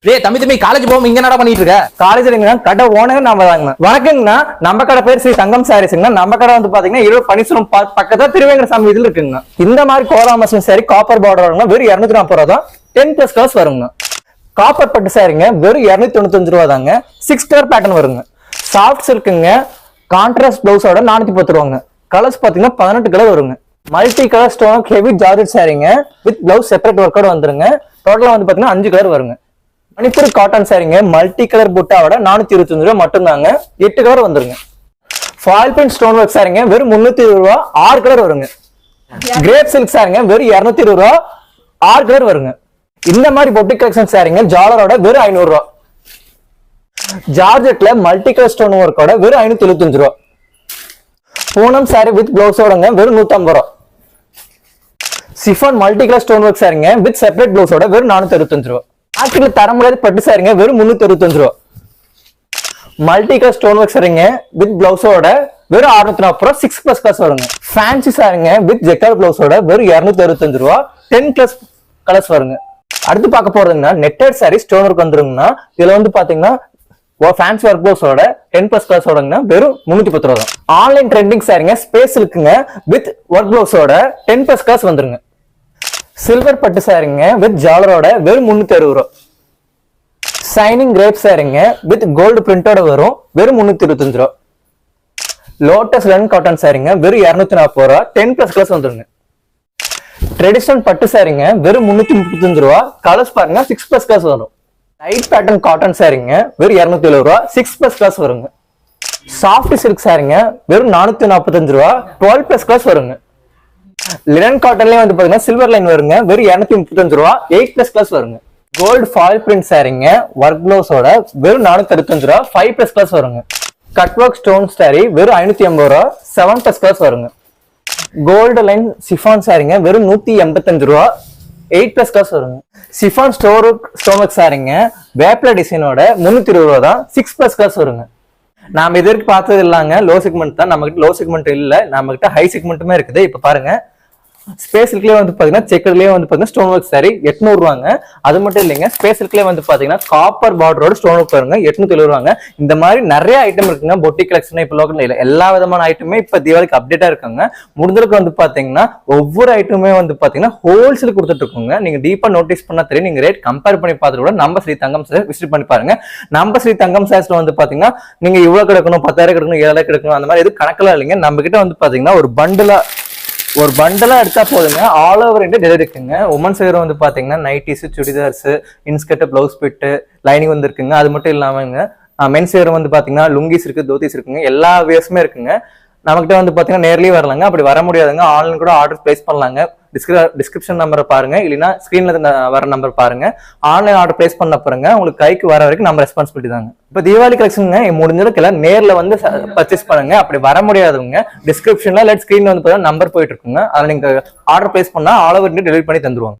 டேய் தம்பி காலேஜ் போகாம இங்க என்னடா பண்ணிட்டு இருக்க? காலேஜ்ல கடை ஓனர் நம்ம தாங்கண்ணா. வணக்கங்கண்ணா, நம்ம கடை பேர் ஸ்ரீ தங்கம் சாரீஸ்ங்கண்ணா. நம்ம கடை வந்து பாத்தீங்கன்னா 20 பனீஸ்வரம் பக்கத்துல திருவேங்கட சாமி இதுல இருக்குங்கண்ணா. இந்த மாதிரி கோலா மசன் சாரி காப்பர் பார்டர் வருங்க, வெறும் 240 ரூபா தான். 10+ கலர்ஸ் வருங்கண்ணா. காப்பர் பட்டு சாரிங்க வெறும் 295 ரூபா தாங்க. 6 கலர் பேட்டர்ன் வருங்க. சாஃப்ட் சில்க்குங்க, கான்ட்ராஸ்ட் பிளவுஸோட 410 ரூபாங்க. கலர்ஸ் பாத்தீங்கன்னா 18 கலர் வருங்க. Multi colour stone heavy georgette சாரிங்க வித் பிளவுஸ் செப்பரேட் ஒர்க்கோட வந்துருங்க. டோட்டலா வந்து பாத்தீங்கன்னா 5 கலர் வருங்க. மணிப்பூர் காட்டன் சாரிங்க மல்டி கலர் புட்டாவோட 425 ரூபா மட்டும் தாங்க. 8 கலர் வந்துருங்க. ஃபாயில் பிரிண்ட் ஸ்டோன் ஒர்க் சாரிங்க வெறும் 320 ரூபா, 6 கலர் வருங்க. கிரேப் சில்க் சாரிங்க வெறும் 220 ரூபா, 6 கலர் வருங்க. இந்த மாதிரி பொட்டிக் கலெக்ஷன் சாரிங்க ஜாலரோட வெறும் 500 ரூபா. ஜார்ஜெட்ல மல்டி கலர் ஸ்டோன் ஒர்க்கோட வெறும் 575 ரூபா. பூனம் சாரி வித் பிளவுஸோடங்க வெறும் 150 ரூபா. Chiffon multi colour stone work சாரிங்க வித் செப்பரேட் பிளவுஸோட வெறும் 465 ரூபா. ஆக்கில தர முடியாத பட்டு சாரிங்க வெறும் 365 ரூபா. மல்டி கலர் ஸ்டோன் ஒர்க் சாரிங்க வித் பிளவுஸோட வெறும் 640 ரூபா. 6+ கலர்ஸ் வருங்க. ஃபேன்சி சாரிங்க வித் ஜெக்கார்ட் பிளவுஸோட வெறும் 265 ரூபா. 10+ கலர்ஸ் வருங்க. அடுத்து பார்க்க போறதுங்கன்னா நெட்டட் சாரி ஸ்டோன் ஒர்க் வந்துருங்கன்னா இதுல வந்து பாத்தீங்கன்னா ஃபேன்சி ஒர்க் பிளவுஸோட 10+ கலர்ஸ் ஓடங்க வெறும் 310 ரூபா தான். ஆன்லைன் ட்ரெண்டிங் சாரிங்க ஸ்பேஸ் இருக்குங்க வித் ஒர்க் பிளவுஸோட 10+ கலர்ஸ் வந்துருங்க. சில்வர் பட்டு சாரிங்க வித் ஜாலரோட வெறும் 360 ரூபா. சைனிங் கிரேப் சாரிங்க வித் கோல்டு பிரிண்டோட வரும் வெறும் 325 ரூபா. லோட்டஸ் லன் காட்டன் சாரிங்க வெறும் 240 ரூபா. 10+ கலர்ஸ் வந்துருங்க. ட்ரெடிஷனல் பட்டு சாரிங்க வெறும் 335 ரூபா. கலர்ஸ் பாருங்க 6+ கலர்ஸ் வரும். லைட் பேட்டர்ன் காட்டன் சாரிங்க வெறும் 270 ரூபா. 6+ கலர்ஸ் வருங்க. சாஃப்ட் சில்க் சாரிங்க வெறும் 445 ரூபா. 12+ கலர்ஸ் வருங்க. லினன் காட்டன்லயே வந்து பாத்தீங்கன்னா சில்வர் லைன் வருங்க வெறும் 235 ரூபா. 8+ கலர்ஸ் வருங்க. கோல்டு ஃபாயில் பிரிண்ட் சாரிங்க ஒர்க் பிளவுஸோட வெறும் 465 ரூபா. 5+ கலர்ஸ் வருங்க. கட் ஒர்க் ஸ்டோன் சாரி வெறும் 550 ரூபா. 7+ கலர்ஸ் வருங்க. கோல்டு லைன் சிஃபான் சாரிங்க வெறும் 185 ரூபா. 8+ கலர்ஸ் வருங்க. சிஃபான் ஸ்டோன் ஒர்க் சாரிங்க வேப்ல டிசைனோட 320 ரூபா தான். 6+ கலர்ஸ் வருங்க. நாம இதற்கு பார்த்தது இல்லாங்க லோ செக்மெண்ட் தான். நம்ம கிட்ட லோ செக்மெண்ட் இல்ல, நம்ம கிட்ட ஹை செக்மெண்ட்டுமே இருக்குது. இப்ப பாருங்க ஸ்பேஸ்லயே வந்து பாத்தீங்கன்னா செக்கர்லயே வந்து பாத்தீங்கன்னா ஸ்டோன் ஒர்க் சாரி 800 ரூபாங்க. அது மட்டும் இல்லைங்க, ஸ்பேஸ்லயே வந்து பாத்தீங்கன்னா காப்பர் பார்டரோட ஸ்டோன் ஒர்க் பாருங்க 870 ரூபாங்க. இந்த மாதிரி நிறைய ஐட்டம் இருக்குங்க. பொட்டிக் கலெக்ஷன் இப்ப லோக்கல் இல்ல, எல்லா விதமான ஐட்டமே இப்ப தீபாவளிக்கு அப்டேட்டா இருக்காங்க. முடிஞ்சளவுக்கு வந்து பாத்தீங்கன்னா ஒவ்வொரு ஐட்டமே வந்து பாத்தீங்கன்னா ஹோல்சேல் கொடுத்துட்டு இருக்கோங்க. நீங்க டீப்பா நோட்டீஸ் பண்ணா தெரியும். நீங்க ரேட் கம்பேர் பண்ணி பார்த்துட்டு கூட நம்ம ஸ்ரீ தங்கம் சார் விசிட் பண்ணி பாருங்க. நம்ம ஸ்ரீ தங்கம் சார்ஸ்ல வந்து பாத்தீங்கன்னா நீங்க இவ்வளவு கிடைக்கணும், 10,000 கிடைக்கணும், 7,000 கிடைக்கணும், அந்த மாதிரி எதுவும் கணக்கெல்லாம் இல்லைங்க. நம்ம கிட்ட வந்து பாத்தீங்கன்னா ஒரு பண்டலா எடுத்தா போதுங்க. ஆல் ஓவர் இந்தியா டெலிவரி இருக்குங்க. உமன்ஸ் வேர் வந்து பாத்தீங்கன்னா nighties, chudidars, inskirt, blouse bit, lining வந்து இருக்குங்க. அது மட்டும் இல்லாமங்க மென்ஸ் வேர் வந்து பாத்தீங்கன்னா லுங்கிஸ் இருக்கு, தோத்திஸ் இருக்குங்க. எல்லா வேர்ஸுமே இருக்குங்க. நம்மகிட்ட வந்து பாத்தீங்கன்னா நேர்லயே வரலாங்க. அப்படி வர முடியாதுங்க, ஆன்லைன் கூட ஆர்டர் பிளேஸ் பண்ணலாங்க. டிஸ்கிரிப்ஷன் நம்பரை பாருங்க, இல்லைன்னா ஸ்கிரீன்ல வர நம்பர் பாருங்க. ஆன்லைன் ஆர்டர் பிளேஸ் பண்ண பாருங்க, உங்களுக்கு கைக்கு வர வரைக்கும் நம்ம ரெஸ்பான்சிபிலிட்டி தாங்க. இப்ப தீபாவளி கலெக்ஷனுங்க முடிஞ்சளவுக்கு எல்லாம் நேர்ல வந்து பர்ச்சேஸ் பண்ணுங்க. அப்படி வர முடியாதவங்க டிஸ்கிரிப்ஷன்ல ஸ்கிரீன்ல வந்து நம்பர் போயிட்டு இருக்குங்க. அதை நீங்க ஆர்டர் பிளேஸ் பண்ணா ஆல் ஓவர் டெலிவரி பண்ணி தந்துருவாங்க.